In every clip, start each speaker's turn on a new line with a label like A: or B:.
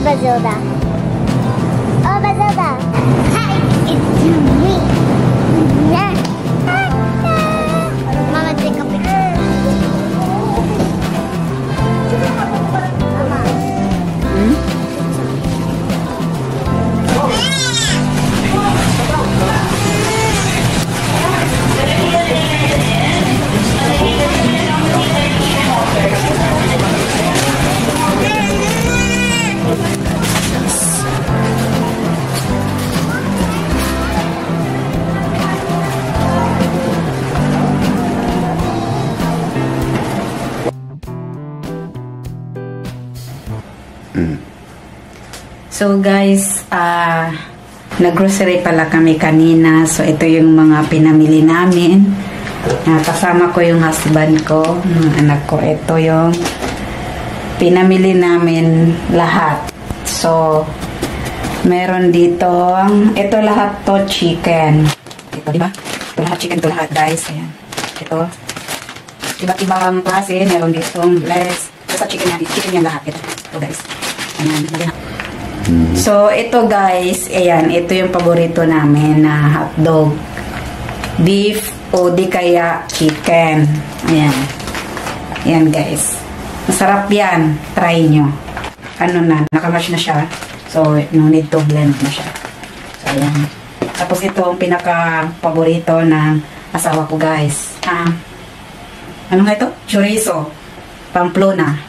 A: Bazilda. Oh, Bazilda. Hi, it's me. Mama, take a picture. Mama.
B: So guys, nag-grocery pala kami kanina. So ito yung mga pinamili namin. Kasama ko yung husband ko, mga anak ko. Ito yung pinamili namin lahat. So, meron dito, ito lahat to chicken. Ito, diba? Ito lahat chicken, ito lahat guys. Ayan. Ito. Iba't ibang klase. Meron ditong lettuce. Basta chicken yan. Chicken yan lahat. Ito guys. Ayan. Lagyan na. So, ito guys, ayan, ito yung paborito namin na hotdog. Beef o di kaya chicken. Ayan. Ayan guys. Masarap yan. Try nyo. Ano na, nakamash na siya. So, no need to blend na siya. So, ayan. Tapos ito ang pinaka-paborito ng asawa ko guys. Ano nga ito? Chorizo. Pamplona.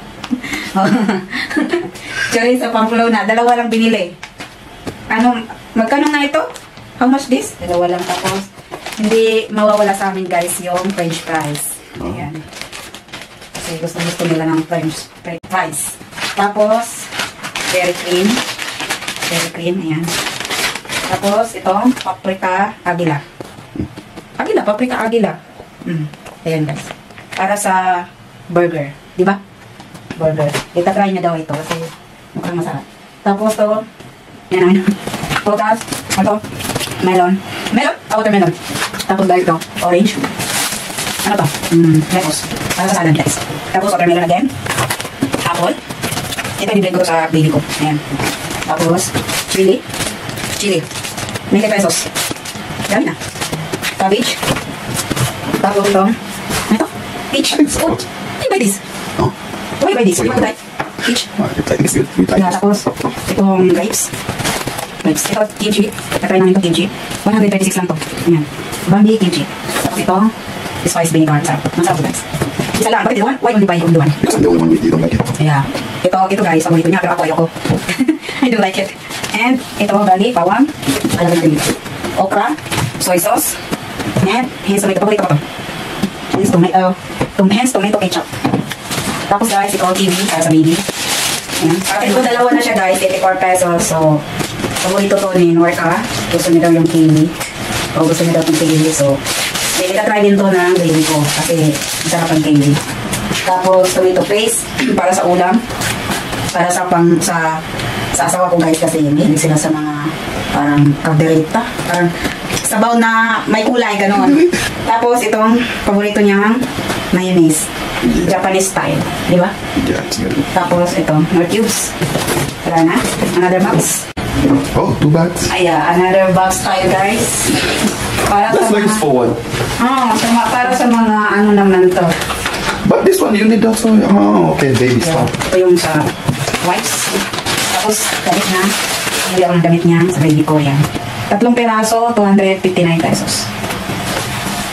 B: Chorizo Pamplona. Dalawa lang binili. Magkano nga ito? How much this? Dalawa lang. Tapos, hindi mawawala sa amin guys yung french fries. Ayan. Kasi gusto nila ng french fries. Tapos, very clean. Very clean. Ayan. Tapos, itong paprika agila. Paprika agila. Ayan guys. Para sa burger. Diba? Burger. Itatry niya daw ito kasi mukhang masarap. Tapos to, yan. Prutas. Ito, melon. Watermelon. Tapos dahil ito, orange. Ano to? Lettuce. Para sa salad guys. Tapos watermelon again. Apple. Ito i-blend ko sa baby ko. Ayan. Tapos, chili. 20 pesos. Dami na. Cabbage. Tapos ito. Ano ito? Peach. Oh, I buy this. Why buy this? Peach. Tapos, itong grapes. Ito, kimchi. Natry namin ito kimchi. 126 lang to. Ayan. Bambi kimchi. Tapos itong spice vinegar. Masarap guys. Isa lang. Bakit ito? Why only buy only one?
C: Because I'm the only one you don't like it.
B: Yeah. Ito guys, paborito niya. Pero ako ayoko. I don't like it. And ito, garlic, bawang. Alam natin dito. Okra. Soy sauce. And hens tomato. Paborito ko to. Hens tomato ketchup. Tapos guys, ito kiwi para sa baby. Ayan. Ito dalawa na siya guys, 84 pesos. So, paborito to ni Norca. Gusto niya daw yung kiwi. O gusto niya daw yung kiwi. So, itatry din to ng baby ko. Kasi masarap ang kiwi. Tapos, tomato paste para sa ulam. Para sa asawa ko guys kasi hindi sila sa mga parang kaldereta. Parang sabaw na may kulay, gano'n. Tapos, itong paborito niyang mayonnaise. Japanese style, di ba?
C: Yeah, it's good.
B: Tapos ito, more cubes. Tara na, another box.
C: Oh, 2 bags.
B: Another box tayo guys. Para
C: That's
B: sa
C: nice for one.
B: para sa mga ano naman to.
C: But this one, you need also. Oh, okay, baby stuff.
B: Ito yung sa wipes. Tapos, damit na. Hindi ako ng damit niya sa baby ko yan. 3 peraso, 259 pesos.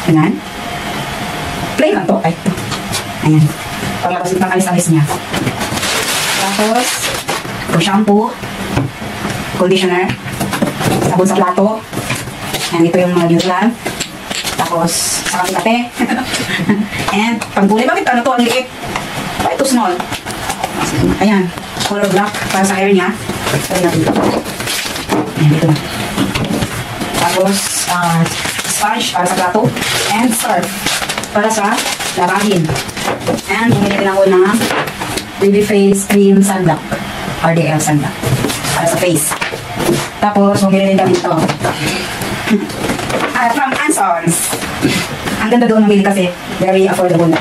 B: Ganyan. Plain lang to. Ay, ito. Ayan. Pang alis-alis niya. Tapos, ito shampoo, conditioner, sabon sa plato. Ayan, ito yung mga deodorant. Tapos, sa kape. And, panggulay. Bakit ano to? Ang liit. Bakit ito small? Ayan. Color black para sa hair niya. Ayan, natin ito. Ayan, ito na. Tapos, sponge para sa plato. And surf para sa labahin. And bumili din ako ng baby face cream sunblock. RDL sunblock. Para sa face. Tapos, bumili din kami ito. From Ansons. Ang ganda doon ng bili kasi very affordable na.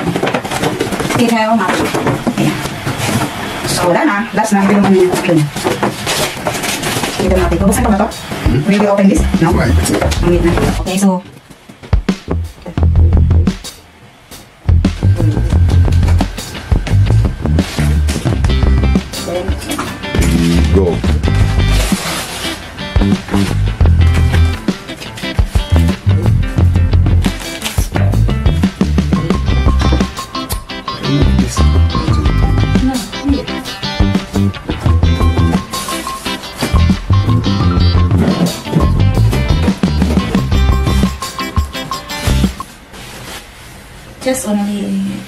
B: Skin hair, map. Ayan. So, wala na. Last na. Ito naman yun. Ito natin. Bubuksan ko ba ito? Will you open this? No?
C: Right.
B: Wait na. Okay, so...
C: Go.
B: No, here. Just only